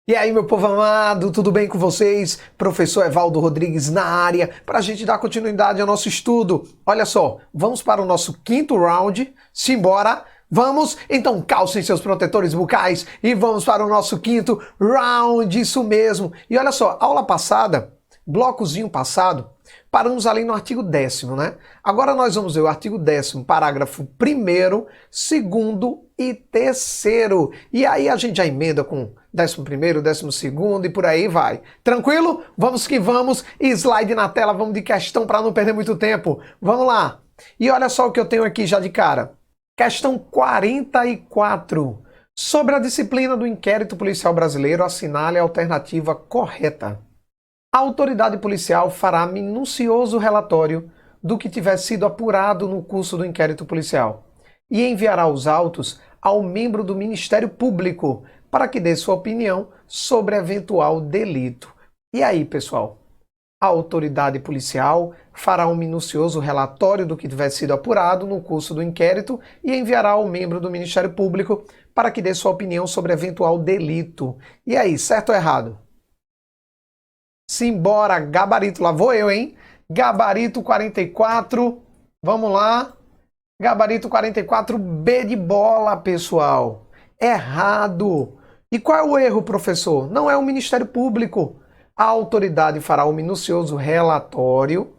E aí, meu povo amado, tudo bem com vocês? Professor Evaldo Rodrigues na área, para a gente dar continuidade ao nosso estudo. Olha só, vamos para o nosso quinto round. Simbora! Vamos? Então calcem seus protetores bucais e vamos para o nosso quinto round, isso mesmo. E olha só, aula passada, blocozinho passado, paramos ali no artigo 10º, né? Agora nós vamos ver o artigo 10º, parágrafo 1º, 2º e 3º. E aí a gente já emenda com 11º, 12º e por aí vai. Tranquilo? Vamos que vamos. Slide na tela, vamos de questão para não perder muito tempo. Vamos lá. E olha só o que eu tenho aqui já de cara. Questão 44. Sobre a disciplina do inquérito policial brasileiro, assinale a alternativa correta. A autoridade policial fará minucioso relatório do que tiver sido apurado no curso do inquérito policial e enviará os autos ao membro do Ministério Público para que dê sua opinião sobre eventual delito. E aí, pessoal? A autoridade policial fará um minucioso relatório do que tiver sido apurado no curso do inquérito e enviará ao membro do Ministério Público para que dê sua opinião sobre eventual delito. E aí, certo ou errado? Simbora, gabarito, lá vou eu, hein? Gabarito 44, vamos lá. Gabarito 44, B de bola, pessoal. Errado. E qual é o erro, professor? Não é o Ministério Público. A autoridade fará um minucioso relatório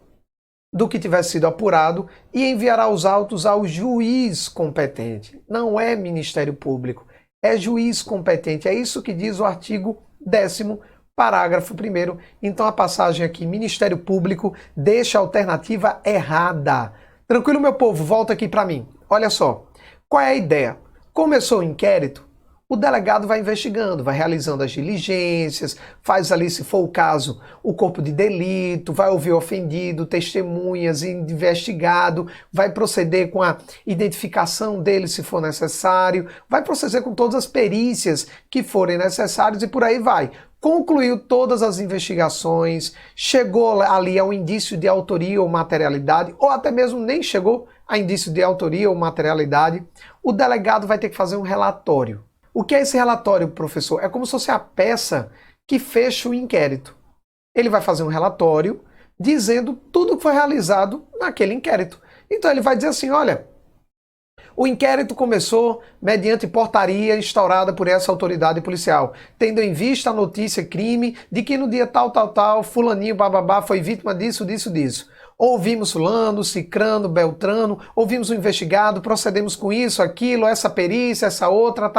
do que tiver sido apurado e enviará os autos ao juiz competente. Não é Ministério Público, é juiz competente. É isso que diz o artigo 10º, parágrafo 1º. Então a passagem aqui, Ministério Público, deixa a alternativa errada. Tranquilo, meu povo? Volta aqui para mim. Olha só, qual é a ideia? Começou o inquérito, o delegado vai investigando, vai realizando as diligências, faz ali, se for o caso, o corpo de delito, vai ouvir o ofendido, testemunhas, investigado, vai proceder com a identificação dele, se for necessário, vai proceder com todas as perícias que forem necessárias e por aí vai. Concluiu todas as investigações, chegou ali ao indício de autoria ou materialidade, ou até mesmo nem chegou a indício de autoria ou materialidade, o delegado vai ter que fazer um relatório. O que é esse relatório, professor? É como se fosse a peça que fecha o inquérito. Ele vai fazer um relatório dizendo tudo que foi realizado naquele inquérito. Então ele vai dizer assim, olha, o inquérito começou mediante portaria instaurada por essa autoridade policial, tendo em vista a notícia crime de que no dia tal, fulaninho, bababá, foi vítima disso. Ouvimos fulano, cicrano, beltrano, ouvimos o investigado, procedemos com isso, aquilo, essa perícia, essa outra,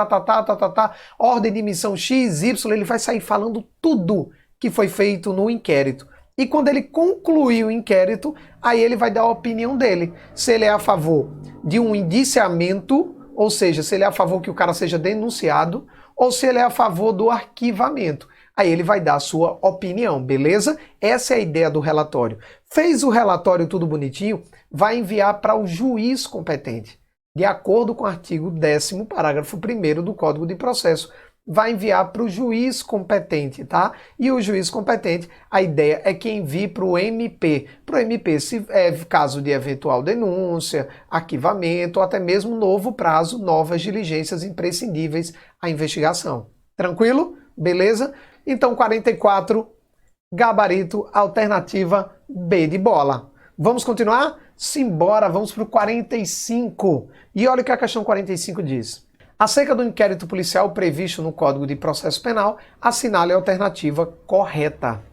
ordem de missão X, Y, ele vai sair falando tudo que foi feito no inquérito. E quando ele concluir o inquérito, aí ele vai dar a opinião dele. Se ele é a favor de um indiciamento, ou seja, se ele é a favor que o cara seja denunciado, ou se ele é a favor do arquivamento. Aí ele vai dar a sua opinião, beleza? Essa é a ideia do relatório. Fez o relatório tudo bonitinho, vai enviar para o juiz competente. De acordo com o artigo 10º, parágrafo 1º do Código de Processo. Vai enviar para o juiz competente, tá? E o juiz competente, a ideia é que envie para o MP. Para o MP, se é caso de eventual denúncia, arquivamento ou até mesmo novo prazo, novas diligências imprescindíveis à investigação. Tranquilo? Beleza? Então, 44, gabarito, alternativa B de bola. Vamos continuar? Simbora, vamos para o 45. E olha o que a questão 45 diz. Acerca do inquérito policial previsto no Código de Processo Penal, assinale a alternativa correta.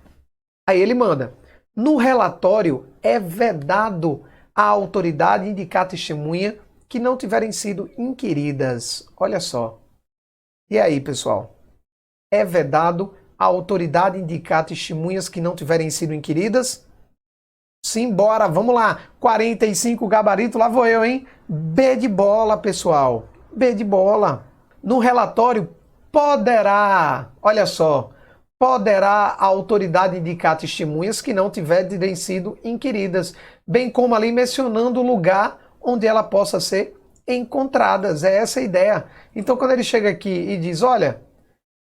Aí ele manda. No relatório, é vedado à autoridade indicar testemunha que não tiverem sido inquiridas. Olha só. E aí, pessoal? É vedado a autoridade indicar testemunhas que não tiverem sido inquiridas? Simbora, vamos lá. 45, gabarito, lá vou eu, hein? B de bola, pessoal. B de bola. No relatório, poderá, olha só, poderá a autoridade indicar testemunhas que não tiverem sido inquiridas, bem como ali mencionando o lugar onde ela possa ser encontradas. É essa a ideia. Então, quando ele chega aqui e diz, olha,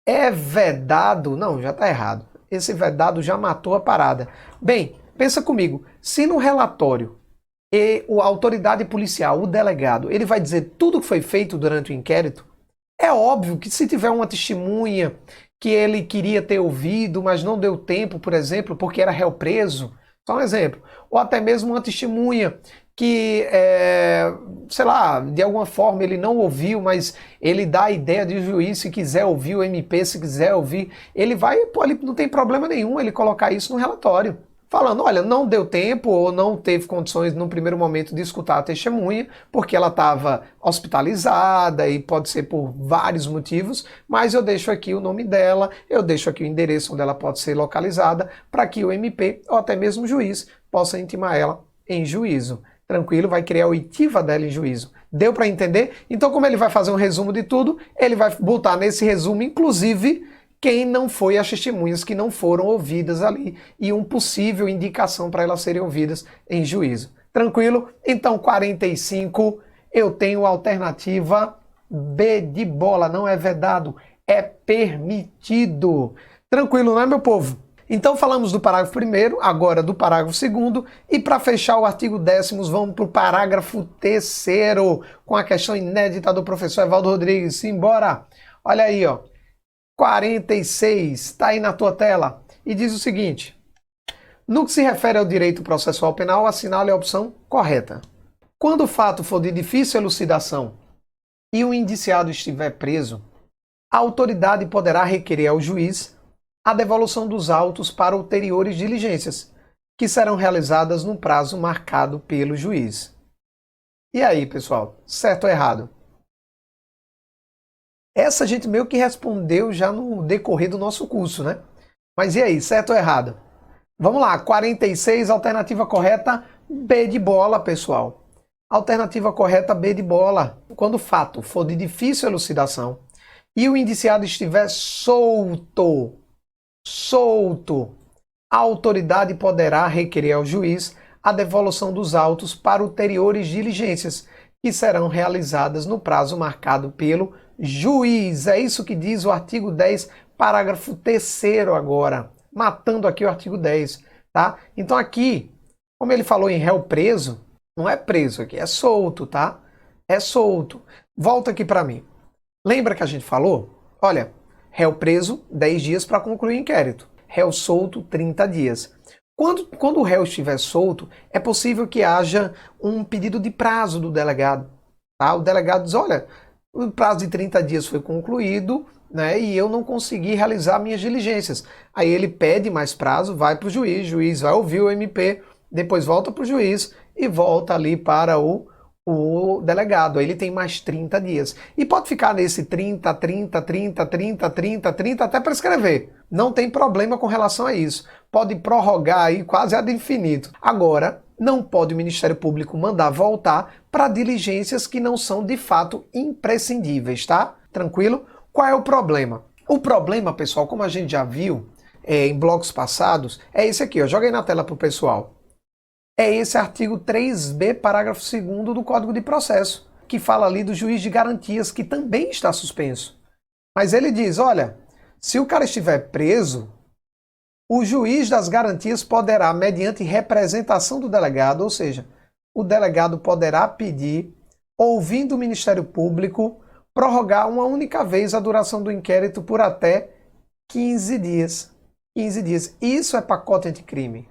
é vedado, não, já está errado. Esse vedado já matou a parada. Bem, pensa comigo, se no relatório a autoridade policial, o delegado, ele vai dizer tudo que foi feito durante o inquérito, é óbvio que se tiver uma testemunha que ele queria ter ouvido, mas não deu tempo, por exemplo, porque era réu preso. Só um exemplo. Ou até mesmo uma testemunha que, sei lá, de alguma forma ele não ouviu, mas ele dá a ideia de o juiz, se quiser ouvir, o MP, se quiser ouvir, ele vai, pô, ele não tem problema nenhum ele colocar isso no relatório. Falando, olha, não deu tempo ou não teve condições no primeiro momento de escutar a testemunha, porque ela estava hospitalizada e pode ser por vários motivos, mas eu deixo aqui o nome dela, eu deixo aqui o endereço onde ela pode ser localizada, para que o MP ou até mesmo o juiz possa intimar ela em juízo. Tranquilo, vai criar a oitiva dela em juízo. Deu para entender? Então, como ele vai fazer um resumo de tudo, ele vai botar nesse resumo, inclusive, quem não foi as testemunhas que não foram ouvidas ali e uma possível indicação para elas serem ouvidas em juízo. Tranquilo? Então, 45, eu tenho a alternativa B de bola. Não é vedado, é permitido. Tranquilo, não é, meu povo? Então falamos do parágrafo 1º, agora do parágrafo 2º, e para fechar o artigo 10º, vamos para o parágrafo 3º, com a questão inédita do professor Evaldo Rodrigues. Simbora! Olha aí, ó. 46, está aí na tua tela, e diz o seguinte: no que se refere ao direito processual penal, assinale a opção correta. Quando o fato for de difícil elucidação e o indiciado estiver preso, a autoridade poderá requerer ao juiz a devolução dos autos para ulteriores diligências, que serão realizadas no prazo marcado pelo juiz. E aí, pessoal, certo ou errado? Essa a gente meio que respondeu já no decorrer do nosso curso, né? Mas e aí, certo ou errado? Vamos lá, 46, alternativa correta, B de bola, pessoal. Alternativa correta, B de bola. Quando o fato for de difícil elucidação e o indiciado estiver solto, a autoridade poderá requerer ao juiz a devolução dos autos para ulteriores diligências, que serão realizadas no prazo marcado pelo juiz. É isso que diz o artigo 10, parágrafo 3º agora, matando aqui o artigo 10, tá? Então aqui, como ele falou em réu preso, não é preso aqui, é solto, tá? É solto. Volta aqui para mim. Lembra que a gente falou? Olha, réu preso, 10 dias para concluir o inquérito. Réu solto, 30 dias. Quando o réu estiver solto, é possível que haja um pedido de prazo do delegado. Tá? O delegado diz, olha, o prazo de 30 dias foi concluído, né, e eu não consegui realizar minhas diligências. Aí ele pede mais prazo, vai para o juiz vai ouvir o MP, depois volta para o juiz e volta ali para o delegado. Aí ele tem mais 30 dias. E pode ficar nesse 30, 30, 30, 30, 30, 30 até prescrever. Não tem problema com relação a isso. Pode prorrogar aí quase ad infinito. Agora, não pode o Ministério Público mandar voltar para diligências que não são de fato imprescindíveis, tá? Tranquilo? Qual é o problema? O problema, pessoal, como a gente já viu em blocos passados, é esse aqui, ó. Joga aí na tela para o pessoal. É esse artigo 3b, parágrafo 2º do Código de Processo, que fala ali do juiz de garantias, que também está suspenso. Mas ele diz, olha, se o cara estiver preso, o juiz das garantias poderá, mediante representação do delegado, ou seja, o delegado poderá pedir, ouvindo o Ministério Público, prorrogar uma única vez a duração do inquérito por até 15 dias. 15 dias. Isso é pacote anticrime.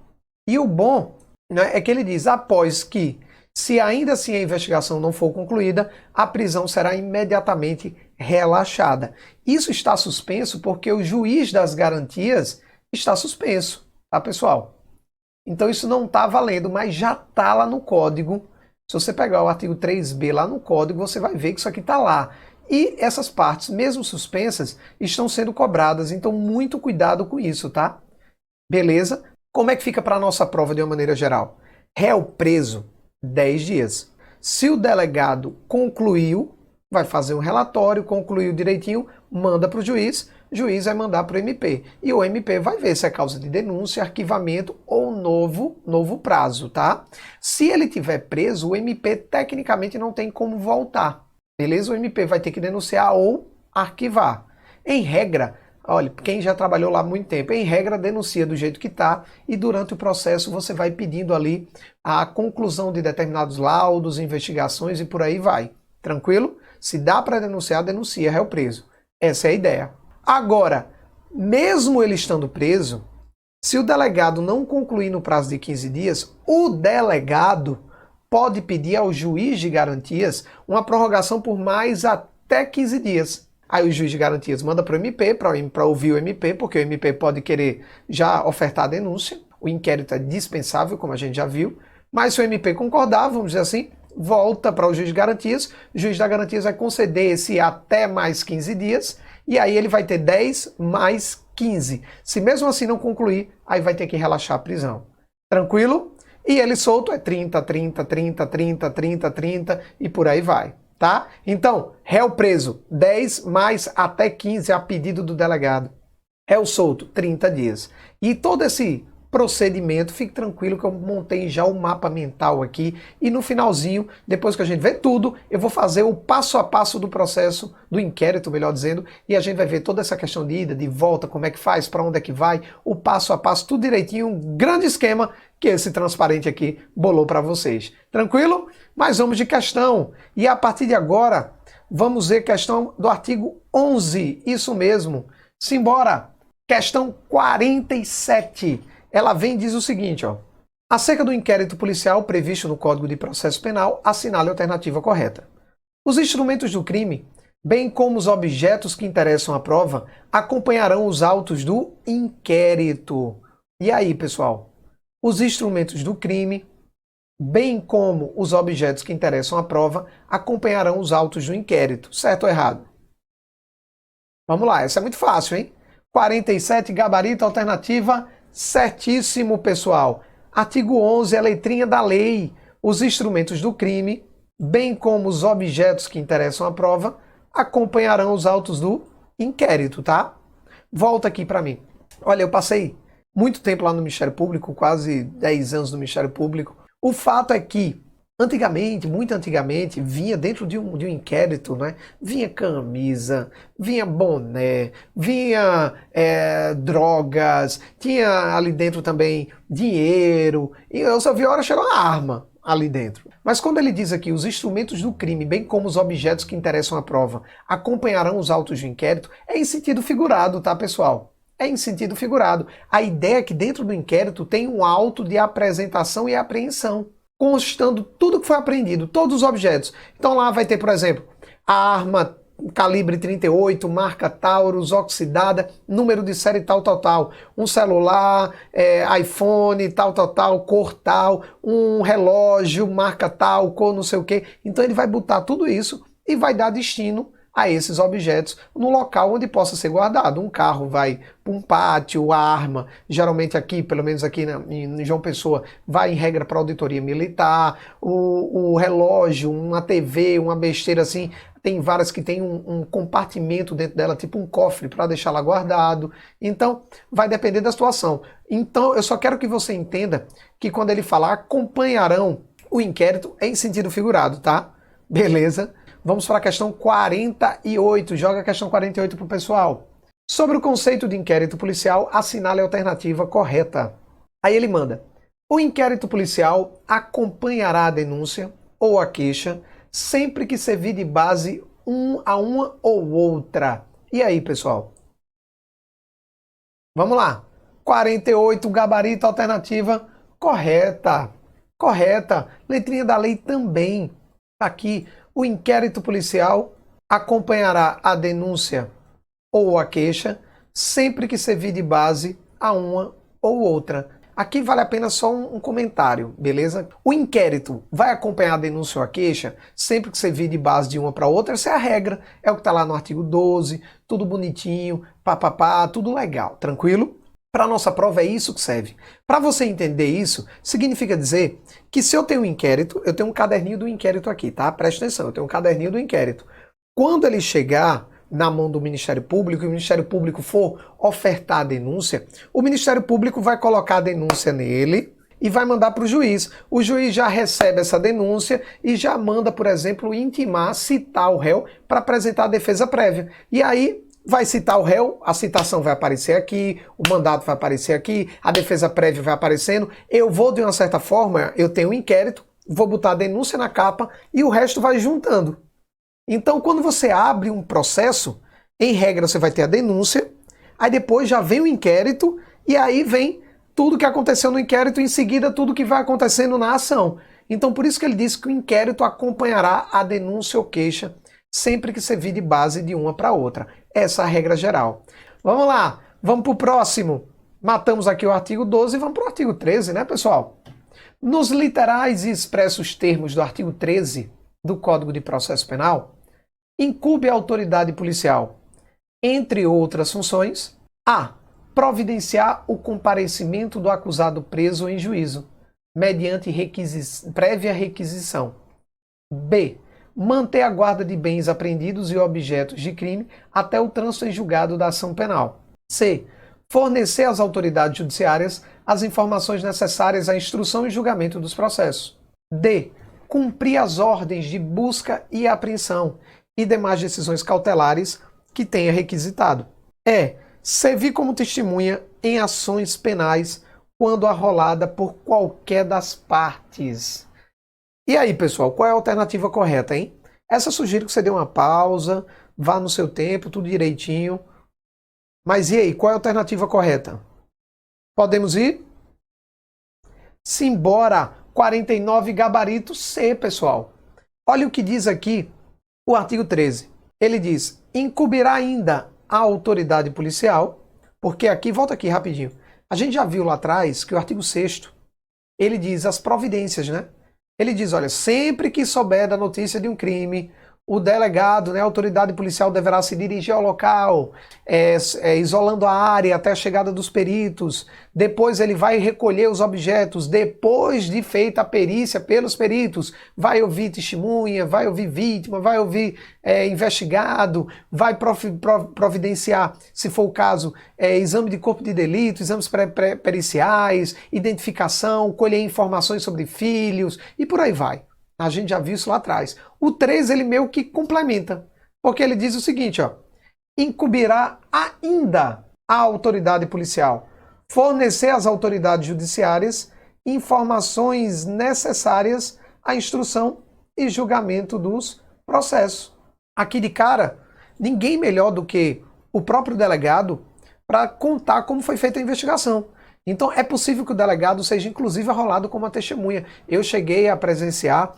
E o bom, né, é que ele diz, após que, se ainda assim a investigação não for concluída, a prisão será imediatamente relaxada. Isso está suspenso porque o juiz das garantias está suspenso, tá, pessoal? Então isso não está valendo, mas já está lá no código. Se você pegar o artigo 3b lá no código, você vai ver que isso aqui está lá. E essas partes, mesmo suspensas, estão sendo cobradas, então muito cuidado com isso, tá? Beleza? Como é que fica para a nossa prova de uma maneira geral? Réu preso, 10 dias. Se o delegado concluiu, vai fazer um relatório, concluiu direitinho, manda para o juiz vai mandar para o MP. E o MP vai ver se é causa de denúncia, arquivamento ou novo prazo, tá? Se ele tiver preso, o MP tecnicamente não tem como voltar. Beleza? O MP vai ter que denunciar ou arquivar. Em regra, olha, quem já trabalhou lá há muito tempo, em regra denuncia do jeito que está e durante o processo você vai pedindo ali a conclusão de determinados laudos, investigações e por aí vai. Tranquilo? Se dá para denunciar, denuncia réu preso. Essa é a ideia. Agora, mesmo ele estando preso, se o delegado não concluir no prazo de 15 dias, o delegado pode pedir ao juiz de garantias uma prorrogação por mais até 15 dias. Aí o juiz de garantias manda para o MP, para ouvir o MP, porque o MP pode querer já ofertar a denúncia. O inquérito é dispensável, como a gente já viu. Mas se o MP concordar, vamos dizer assim, volta para o juiz de garantias. O juiz da garantias vai conceder esse até mais 15 dias. E aí ele vai ter 10 mais 15. Se mesmo assim não concluir, aí vai ter que relaxar a prisão. Tranquilo? E ele solto é 30, 30, 30, 30, 30, 30 e por aí vai, tá? Então, réu preso, 10 mais até 15 a pedido do delegado. Réu solto, 30 dias. E todo esse procedimento, fique tranquilo que eu montei já o mapa mental aqui e no finalzinho, depois que a gente vê tudo, eu vou fazer o passo a passo do processo, do inquérito, melhor dizendo, e a gente vai ver toda essa questão de ida, de volta, como é que faz, para onde é que vai, o passo a passo, tudo direitinho, um grande esquema que esse transparente aqui bolou para vocês. Tranquilo? Mas vamos de questão. E a partir de agora, vamos ver questão do artigo 11, isso mesmo. Simbora! Questão 47. Ela vem e diz o seguinte, ó. Acerca do inquérito policial previsto no Código de Processo Penal, assinale a alternativa correta. Os instrumentos do crime, bem como os objetos que interessam à prova, acompanharão os autos do inquérito. E aí, pessoal? Os instrumentos do crime, bem como os objetos que interessam à prova, acompanharão os autos do inquérito. Certo ou errado? Vamos lá, essa é muito fácil, hein? 47, gabarito, alternativa certíssimo, pessoal. Artigo 11, a letrinha da lei. Os instrumentos do crime, bem como os objetos que interessam à prova, acompanharão os autos do inquérito, tá? Volta aqui para mim. Olha, eu passei muito tempo lá no Ministério Público, quase 10 anos no Ministério Público. O fato é que antigamente, muito antigamente, vinha dentro de um inquérito, né? Vinha camisa, vinha boné, vinha drogas, tinha ali dentro também dinheiro, e eu só vi a hora chegar uma arma ali dentro. Mas quando ele diz aqui, os instrumentos do crime, bem como os objetos que interessam à prova, acompanharão os autos do inquérito, é em sentido figurado, tá, pessoal? É em sentido figurado. A ideia é que dentro do inquérito tem um auto de apresentação e apreensão, constando tudo que foi apreendido, todos os objetos. Então lá vai ter, por exemplo, a arma calibre 38, marca Taurus, oxidada, número de série tal, tal, tal. Um celular, iPhone, tal, tal, tal, cor tal, um relógio, marca tal, cor não sei o quê. Então ele vai botar tudo isso e vai dar destino a esses objetos no local onde possa ser guardado. Um carro vai para um pátio, a arma, geralmente aqui, pelo menos aqui em João Pessoa, vai em regra para auditoria militar, o relógio, uma TV, uma besteira assim, tem várias que tem um compartimento dentro dela, tipo um cofre para deixar lá guardado. Então, vai depender da situação. Então, eu só quero que você entenda que quando ele falar acompanharão o inquérito é em sentido figurado, tá? Beleza? Vamos para a questão 48. Joga a questão 48 para o pessoal. Sobre o conceito de inquérito policial, assinale a alternativa correta. Aí ele manda. O inquérito policial acompanhará a denúncia ou a queixa sempre que servir de base a uma ou outra. E aí, pessoal? Vamos lá. 48, gabarito, alternativa correta. Correta. Letrinha da lei também. Aqui. O inquérito policial acompanhará a denúncia ou a queixa sempre que servir de base a uma ou outra. Aqui vale a pena só um comentário, beleza? O inquérito vai acompanhar a denúncia ou a queixa sempre que servir de base de uma para outra. Essa é a regra, é o que está lá no artigo 12, tudo bonitinho, papapá, tudo legal, tranquilo? Para a nossa prova é isso que serve. Para você entender isso, significa dizer que se eu tenho um inquérito, eu tenho um caderninho do inquérito aqui, tá? Presta atenção, eu tenho um caderninho do inquérito. Quando ele chegar na mão do Ministério Público e o Ministério Público for ofertar a denúncia, o Ministério Público vai colocar a denúncia nele e vai mandar para o juiz. O juiz já recebe essa denúncia e já manda, por exemplo, intimar, citar o réu para apresentar a defesa prévia. E aí vai citar o réu, a citação vai aparecer aqui, o mandato vai aparecer aqui, a defesa prévia vai aparecendo. Eu vou, de uma certa forma, eu tenho um inquérito, vou botar a denúncia na capa e o resto vai juntando. Então, quando você abre um processo, em regra você vai ter a denúncia, Aí depois já vem o inquérito e aí vem tudo que aconteceu no inquérito, em seguida tudo que vai acontecendo na ação. Então por isso que ele disse que o inquérito acompanhará a denúncia ou queixa sempre que servir de base de uma para outra. Essa é a regra geral. Vamos lá, vamos para o próximo. Matamos aqui o artigo 12 e vamos para o artigo 13, né, pessoal? Nos literais e expressos termos do artigo 13 do Código de Processo Penal, incumbe à autoridade policial, entre outras funções, a. Providenciar o comparecimento do acusado preso em juízo, mediante prévia requisição. B. Manter a guarda de bens apreendidos e objetos de crime até o trânsito em julgado da ação penal. C. Fornecer às autoridades judiciárias as informações necessárias à instrução e julgamento dos processos. D. Cumprir as ordens de busca e apreensão e demais decisões cautelares que tenha requisitado. E. Servir como testemunha em ações penais quando arrolada por qualquer das partes. E aí, pessoal, qual é a alternativa correta, hein? Essa eu sugiro que você dê uma pausa, vá no seu tempo, tudo direitinho. Mas e aí, qual é a alternativa correta? Podemos ir? Simbora! 49, gabarito C, pessoal. Olha o que diz aqui o artigo 13. Ele diz, incumbirá ainda a autoridade policial, porque aqui, volta aqui rapidinho. A gente já viu lá atrás que o artigo 6º, ele diz as providências, né? Ele diz, olha, sempre que souber da notícia de um crime, o delegado, né, a autoridade policial deverá se dirigir ao local, isolando a área até a chegada dos peritos. Depois ele vai recolher os objetos. Depois de feita a perícia pelos peritos, vai ouvir testemunha, vai ouvir vítima, vai ouvir investigado, vai providenciar, se for o caso, exame de corpo de delito, exames periciais, identificação, colher informações sobre filhos e por aí vai. A gente já viu isso lá atrás. O 3 ele meio que complementa, porque ele diz o seguinte, ó, incumbirá ainda a autoridade policial fornecer às autoridades judiciárias informações necessárias à instrução e julgamento dos processos. Aqui de cara, ninguém melhor do que o próprio delegado para contar como foi feita a investigação. Então é possível que o delegado seja inclusive arrolado como uma testemunha. Eu cheguei a presenciar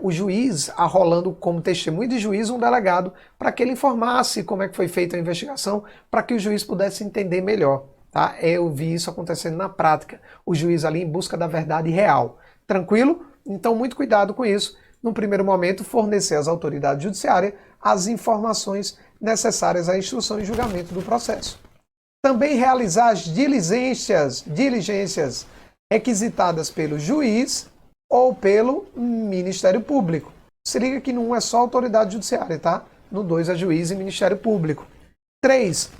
o juiz arrolando como testemunha de juiz um delegado para que ele informasse como é que foi feita a investigação, para que o juiz pudesse entender melhor. Tá? Eu vi isso acontecendo na prática. O juiz ali em busca da verdade real. Tranquilo? Então muito cuidado com isso. No primeiro momento, fornecer às autoridades judiciárias as informações necessárias à instrução e julgamento do processo. Também realizar as diligências requisitadas pelo juiz ou pelo Ministério Público. Se liga que no 1 é só autoridade judiciária, tá? No 2 é juiz e Ministério Público. 3.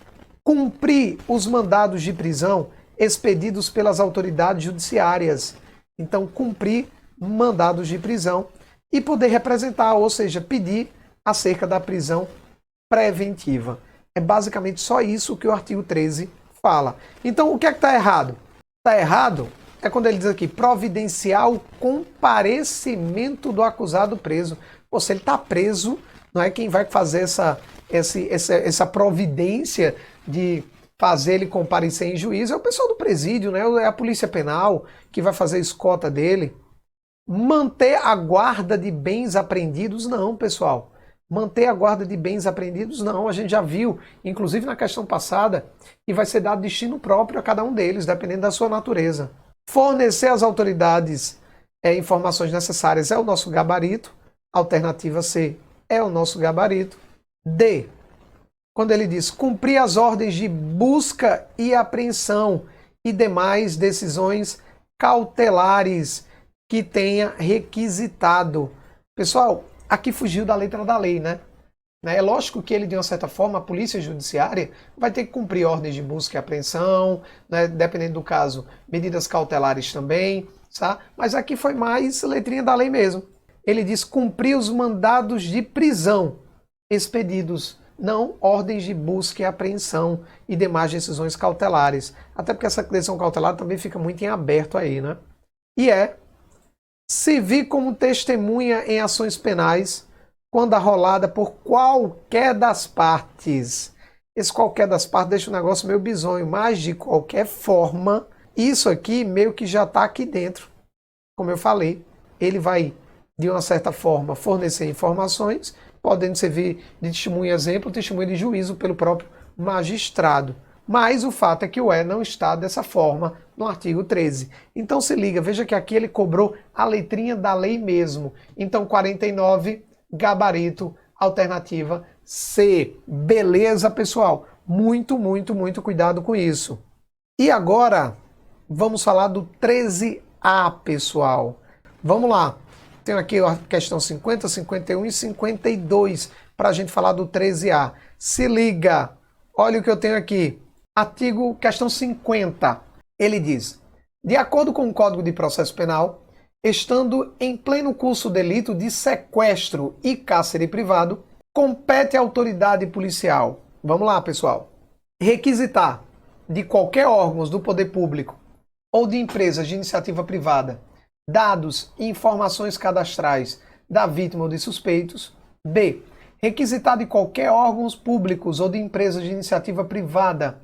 Cumprir os mandados de prisão expedidos pelas autoridades judiciárias. Então, cumprir mandados de prisão e poder representar, ou seja, pedir acerca da prisão preventiva. É basicamente só isso que o artigo 13 fala. Então, o que é que está errado? Está errado é quando ele diz aqui, providenciar o comparecimento do acusado preso. Ou seja, ele está preso, não é quem vai fazer essa providência de fazer ele comparecer em juízo, é o pessoal do presídio, né? É a polícia penal que vai fazer a escolta dele. Manter a guarda de bens apreendidos, não, pessoal. Manter a guarda de bens apreendidos, não. A gente já viu, inclusive na questão passada, que vai ser dado destino próprio a cada um deles, dependendo da sua natureza. Fornecer às autoridades informações necessárias é o nosso gabarito. Alternativa C é o nosso gabarito. D, quando ele diz cumprir as ordens de busca e apreensão e demais decisões cautelares que tenha requisitado. Pessoal, aqui fugiu da letra da lei, né? É lógico que ele, de uma certa forma, a polícia judiciária vai ter que cumprir ordens de busca e apreensão, né? Dependendo do caso, medidas cautelares também, tá? Mas aqui foi mais letrinha da lei mesmo. Ele diz cumprir os mandados de prisão expedidos, não ordens de busca e apreensão e demais decisões cautelares. Até porque essa decisão cautelar também fica muito em aberto aí, né? E se vir como testemunha em ações penais quando arrolada por qualquer das partes. Esse qualquer das partes deixa o negócio meio bizonho, mas de qualquer forma, isso aqui meio que já está aqui dentro. Como eu falei, ele vai, de uma certa forma, fornecer informações, podendo servir de testemunho exemplo, testemunho de juízo pelo próprio magistrado. Mas o fato é que o não está dessa forma no artigo 13. Então se liga, veja que aqui ele cobrou a letrinha da lei mesmo. Então 49, gabarito, alternativa C. Beleza, pessoal? Muito, muito, muito cuidado com isso. E agora, vamos falar do 13A, pessoal. Vamos lá. Tenho aqui a questão 50, 51 e 52 para a gente falar do 13A. Se liga, olha o que eu tenho aqui. Artigo, questão 50. Ele diz, de acordo com o Código de Processo Penal, estando em pleno curso o delito de sequestro e cárcere privado, compete à autoridade policial. Vamos lá, pessoal. Requisitar de qualquer órgão do poder público ou de empresas de iniciativa privada dados e informações cadastrais da vítima ou de suspeitos. B. Requisitar de qualquer órgãos públicos ou de empresas de iniciativa privada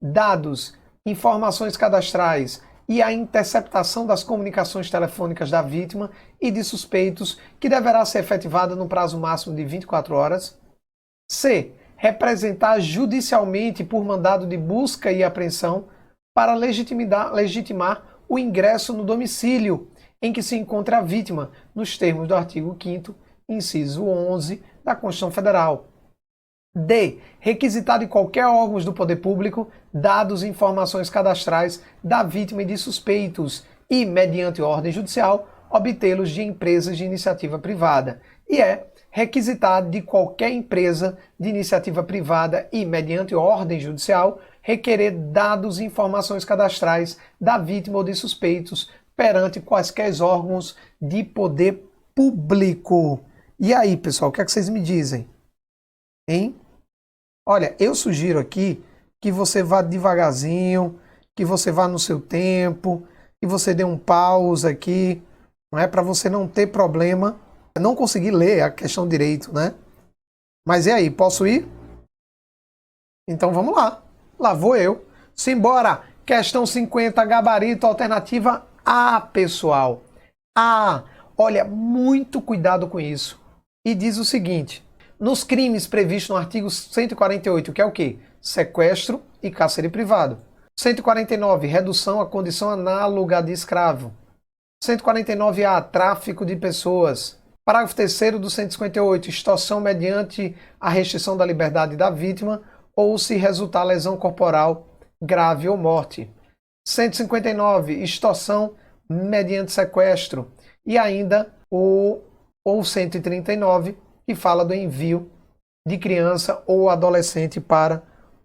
dados, informações cadastrais e a interceptação das comunicações telefônicas da vítima e de suspeitos, que deverá ser efetivada no prazo máximo de 24 horas. C. Representar judicialmente por mandado de busca e apreensão para legitimar o ingresso no domicílio em que se encontra a vítima, nos termos do artigo 5º, inciso 11 da Constituição Federal. D. Requisitar de qualquer órgão do poder público dados e informações cadastrais da vítima e de suspeitos e, mediante ordem judicial, obtê-los de empresas de iniciativa privada. E requisitar de qualquer empresa de iniciativa privada e, mediante ordem judicial, requerer dados e informações cadastrais da vítima ou de suspeitos perante quaisquer órgãos de poder público. E aí, pessoal, o que é que vocês me dizem? Hein? Olha, eu sugiro aqui que você vá devagarzinho, que você vá no seu tempo, que você dê um pause aqui, não é, para você não ter problema, não conseguir ler a questão direito, né? Mas e aí, posso ir? Então vamos lá. Lá vou eu. Simbora! Questão 50, gabarito, alternativa A, pessoal. A. Olha, muito cuidado com isso. E diz o seguinte: nos crimes previstos no artigo 148, que é o quê? Sequestro e cárcere privado. 149, redução à condição análoga de escravo. 149-A, tráfico de pessoas. Parágrafo 3º do 158, extorsão mediante a restrição da liberdade da vítima ou se resultar lesão corporal grave ou morte. 159, extorsão mediante sequestro. E ainda o 139, que fala do envio de criança ou adolescente para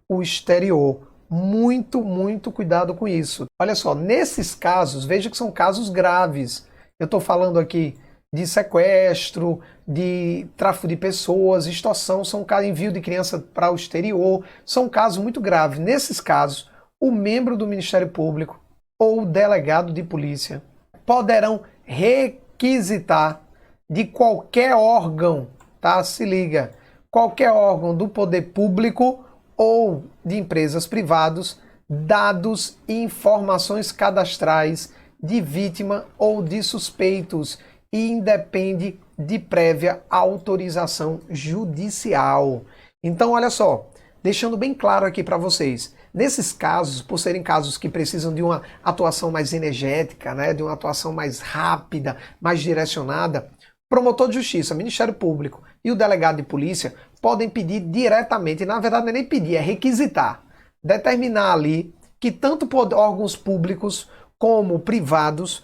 o exterior. Muito, muito cuidado com isso. Olha só, nesses casos, veja que são casos graves. Eu estou falando aqui de sequestro, de tráfico de pessoas, extorsão, são envio de criança para o exterior, são casos muito graves. Nesses casos, o membro do Ministério Público ou o delegado de polícia poderão requisitar de qualquer órgão, tá? Se liga, qualquer órgão do poder público ou de empresas privadas, dados e informações cadastrais de vítima ou de suspeitos e independe de prévia autorização judicial. Então, olha só, deixando bem claro aqui para vocês, nesses casos, por serem casos que precisam de uma atuação mais energética, né, de uma atuação mais rápida, mais direcionada, promotor de justiça, Ministério Público e o delegado de polícia podem pedir diretamente, na verdade não é nem pedir, é requisitar, determinar ali que tanto órgãos públicos como privados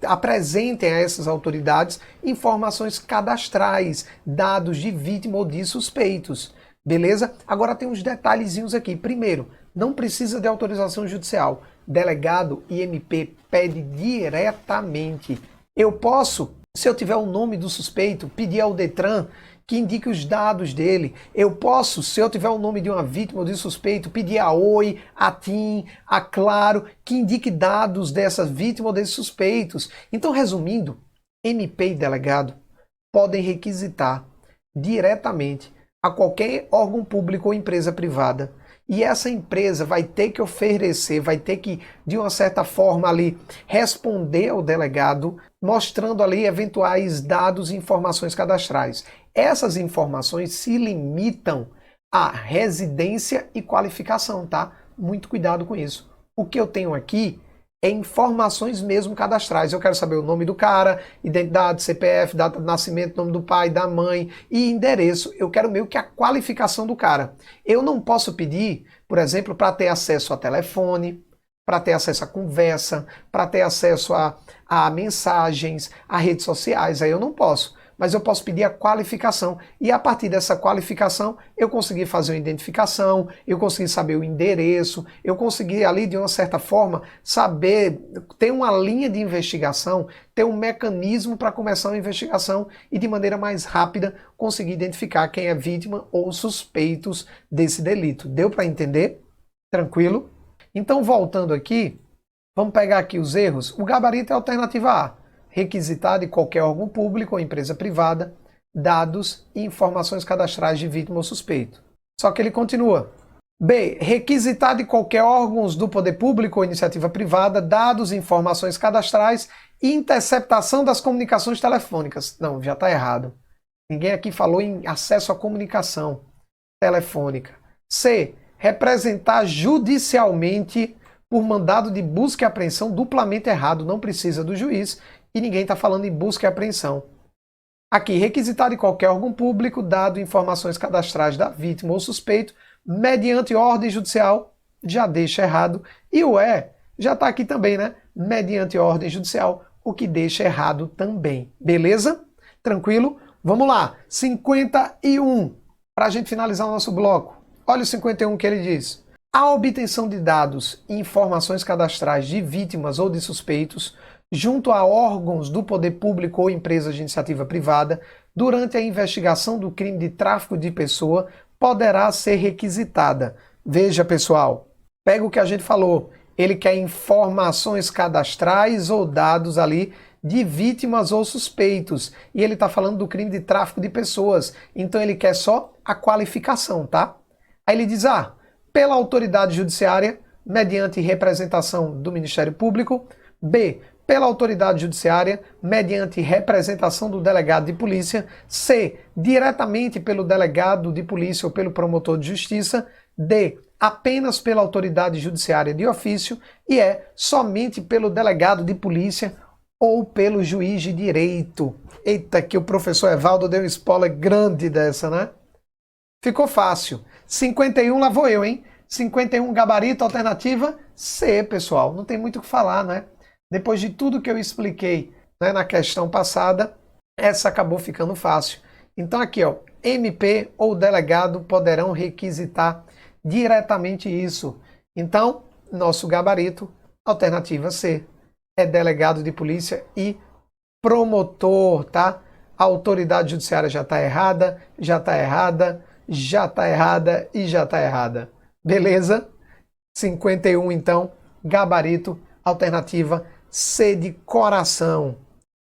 apresentem a essas autoridades informações cadastrais, dados de vítima ou de suspeitos. Beleza? Agora tem uns detalhezinhos aqui. Primeiro, não precisa de autorização judicial. Delegado e MP pede diretamente. Eu posso, se eu tiver o nome do suspeito, pedir ao Detran que indique os dados dele. Eu posso, se eu tiver o nome de uma vítima ou de suspeito, pedir a Oi, a TIM, a Claro, que indique dados dessa vítima ou desses suspeitos. Então, resumindo, MP e delegado podem requisitar diretamente a qualquer órgão público ou empresa privada. E essa empresa vai ter que oferecer, vai ter que, de uma certa forma ali, responder ao delegado, mostrando ali eventuais dados e informações cadastrais. Essas informações se limitam à residência e qualificação, tá? Muito cuidado com isso. O que eu tenho aqui é informações mesmo cadastrais. Eu quero saber o nome do cara, identidade, CPF, data de nascimento, nome do pai, da mãe e endereço. Eu quero meio que a qualificação do cara. Eu não posso pedir, por exemplo, para ter acesso a telefone, para ter acesso a conversa, para ter acesso a mensagens, a redes sociais. Aí eu não posso. Mas eu posso pedir a qualificação. E a partir dessa qualificação, eu consegui fazer uma identificação, eu consegui saber o endereço, eu consegui ali, de uma certa forma, saber, ter uma linha de investigação, ter um mecanismo para começar uma investigação e, de maneira mais rápida, conseguir identificar quem é vítima ou suspeitos desse delito. Deu para entender? Tranquilo? Então, voltando aqui, vamos pegar aqui os erros. O gabarito é a alternativa A. Requisitar de qualquer órgão público ou empresa privada dados e informações cadastrais de vítima ou suspeito. Só que ele continua. B. Requisitar de qualquer órgão do poder público ou iniciativa privada dados e informações cadastrais e interceptação das comunicações telefônicas. Não, já está errado. Ninguém aqui falou em acesso à comunicação telefônica. C. Representar judicialmente por mandado de busca e apreensão duplamente errado. Não precisa do juiz. E ninguém está falando em busca e apreensão. Aqui, requisitar de qualquer órgão público, dado informações cadastrais da vítima ou suspeito, mediante ordem judicial, já deixa errado. E o E, já está aqui também, né? Mediante ordem judicial, o que deixa errado também. Beleza? Tranquilo? Vamos lá. 51, para a gente finalizar o nosso bloco. Olha o 51 que ele diz. A obtenção de dados e informações cadastrais de vítimas ou de suspeitos junto a órgãos do poder público ou empresas de iniciativa privada, durante a investigação do crime de tráfico de pessoa, poderá ser requisitada. Veja, pessoal, pega o que a gente falou. Ele quer informações cadastrais ou dados ali de vítimas ou suspeitos. E ele está falando do crime de tráfico de pessoas. Então ele quer só a qualificação, tá? Aí ele diz, pela autoridade judiciária, mediante representação do Ministério Público. B, pela autoridade judiciária, mediante representação do delegado de polícia. C, diretamente pelo delegado de polícia ou pelo promotor de justiça. D, apenas pela autoridade judiciária de ofício. E E, somente pelo delegado de polícia ou pelo juiz de direito. Eita, que o professor Evaldo deu um spoiler grande dessa, né? Ficou fácil. 51 lá vou eu, hein? 51 gabarito, alternativa C, pessoal. Não tem muito o que falar, né? Depois de tudo que eu expliquei, né, na questão passada, essa acabou ficando fácil. Então aqui, ó, MP ou delegado poderão requisitar diretamente isso. Então, nosso gabarito, alternativa C, é delegado de polícia e promotor, tá? A autoridade judiciária já está errada, já está errada, já está errada e já está errada. Beleza? 51, então, gabarito, alternativa C de coração.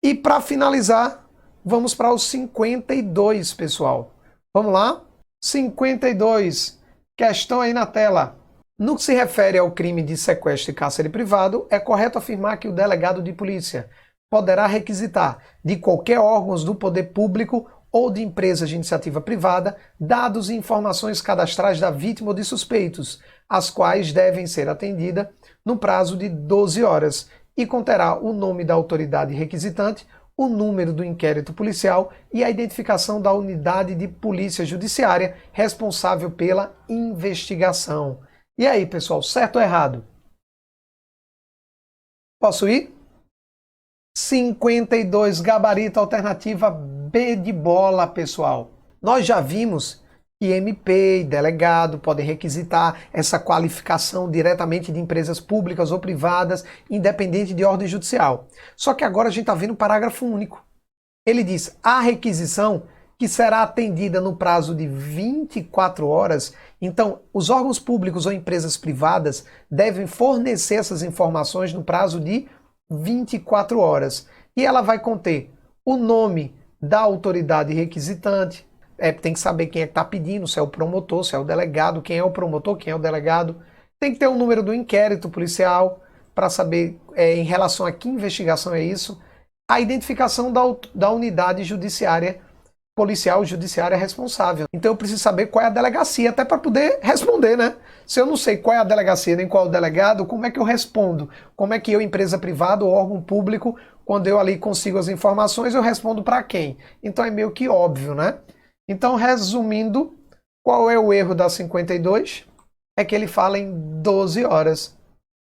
E para finalizar, vamos para os 52, pessoal. Vamos lá? 52. Questão aí na tela. No que se refere ao crime de sequestro e cárcere privado, é correto afirmar que o delegado de polícia poderá requisitar de qualquer órgão do poder público ou de empresas de iniciativa privada dados e informações cadastrais da vítima ou de suspeitos, as quais devem ser atendidas no prazo de 12 horas e conterá o nome da autoridade requisitante, o número do inquérito policial e a identificação da unidade de polícia judiciária responsável pela investigação. E aí, pessoal, certo ou errado? Posso ir? 52, gabarito, alternativa B de bola, pessoal. Nós já vimos que MP e delegado podem requisitar essa qualificação diretamente de empresas públicas ou privadas, independente de ordem judicial. Só que agora a gente está vendo um parágrafo único. Ele diz, a requisição que será atendida no prazo de 24 horas, então os órgãos públicos ou empresas privadas devem fornecer essas informações no prazo de 24 horas. E ela vai conter o nome da autoridade requisitante, tem que saber quem é que está pedindo, se é o promotor, se é o delegado, quem é o promotor, quem é o delegado. Tem que ter o número do inquérito policial para saber em relação a que investigação é isso. A identificação da unidade judiciária, policial judiciária responsável. Então eu preciso saber qual é a delegacia, até para poder responder, né? Se eu não sei qual é a delegacia nem qual é o delegado, como é que eu respondo? Como é que eu, empresa privada ou órgão público, quando eu ali consigo as informações, eu respondo para quem? Então é meio que óbvio, né? Então, resumindo, qual é o erro da 52? É que ele fala em 12 horas.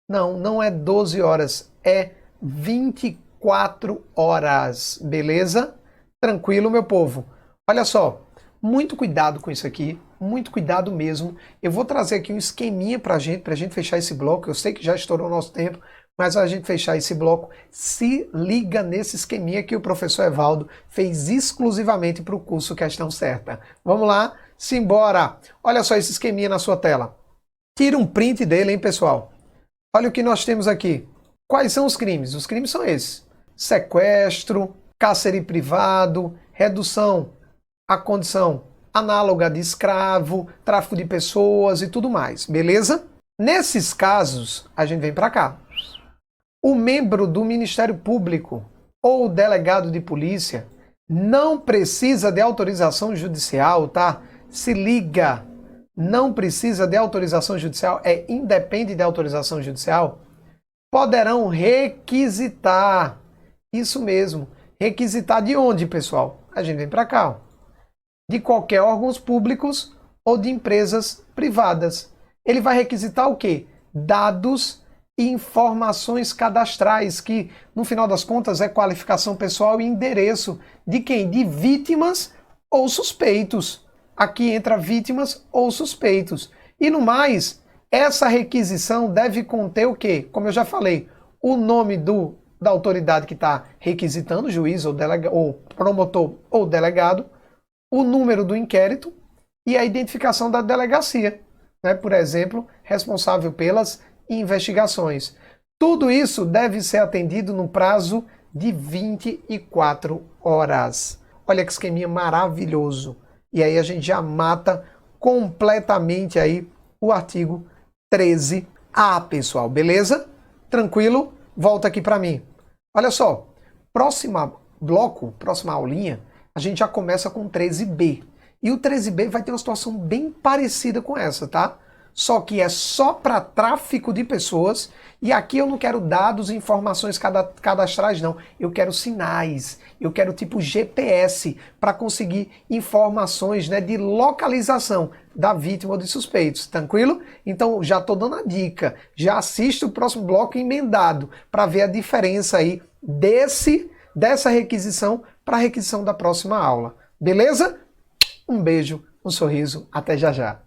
Não, não é 12 horas, é 24 horas, beleza? Tranquilo, meu povo? Olha só, muito cuidado com isso aqui, muito cuidado mesmo. Eu vou trazer aqui um esqueminha pra gente fechar esse bloco. Eu sei que já estourou o nosso tempo, mas a gente fechar esse bloco, se liga nesse esqueminha que o professor Evaldo fez exclusivamente para o curso Questão Certa. Vamos lá? Simbora! Olha só esse esqueminha na sua tela. Tira um print dele, hein, pessoal? Olha o que nós temos aqui. Quais são os crimes? Os crimes são esses: sequestro, cárcere privado, redução à condição análoga de escravo, tráfico de pessoas e tudo mais, beleza? Nesses casos, a gente vem para cá. O membro do Ministério Público ou o delegado de polícia não precisa de autorização judicial, tá? Se liga, não precisa de autorização judicial, independe de autorização judicial, poderão requisitar, isso mesmo, requisitar de onde, pessoal? A gente vem para cá, ó. De qualquer órgãos públicos ou de empresas privadas. Ele vai requisitar o quê? Dados e informações cadastrais, que no final das contas é qualificação pessoal e endereço de quem? De vítimas ou suspeitos. Aqui entra vítimas ou suspeitos. E no mais, essa requisição deve conter o quê? Como eu já falei, o nome da autoridade que está requisitando, juiz ou promotor ou delegado, o número do inquérito e a identificação da delegacia, né? Por exemplo, responsável pelas investigações. Tudo isso deve ser atendido no prazo de 24 horas. Olha que esqueminha maravilhoso. E aí a gente já mata completamente aí o artigo 13A, pessoal, beleza? Tranquilo? Volta aqui para mim. Olha só, próximo bloco, próxima aulinha, a gente já começa com o 13B. E o 13B vai ter uma situação bem parecida com essa, tá? Só que é só para tráfico de pessoas, e aqui eu não quero dados e informações cadastrais, não. Eu quero sinais, eu quero tipo GPS, para conseguir informações, né, de localização da vítima ou de suspeitos, tranquilo? Então já estou dando a dica, já assiste o próximo bloco emendado, para ver a diferença aí dessa requisição para a requisição da próxima aula. Beleza? Um beijo, um sorriso, até já já.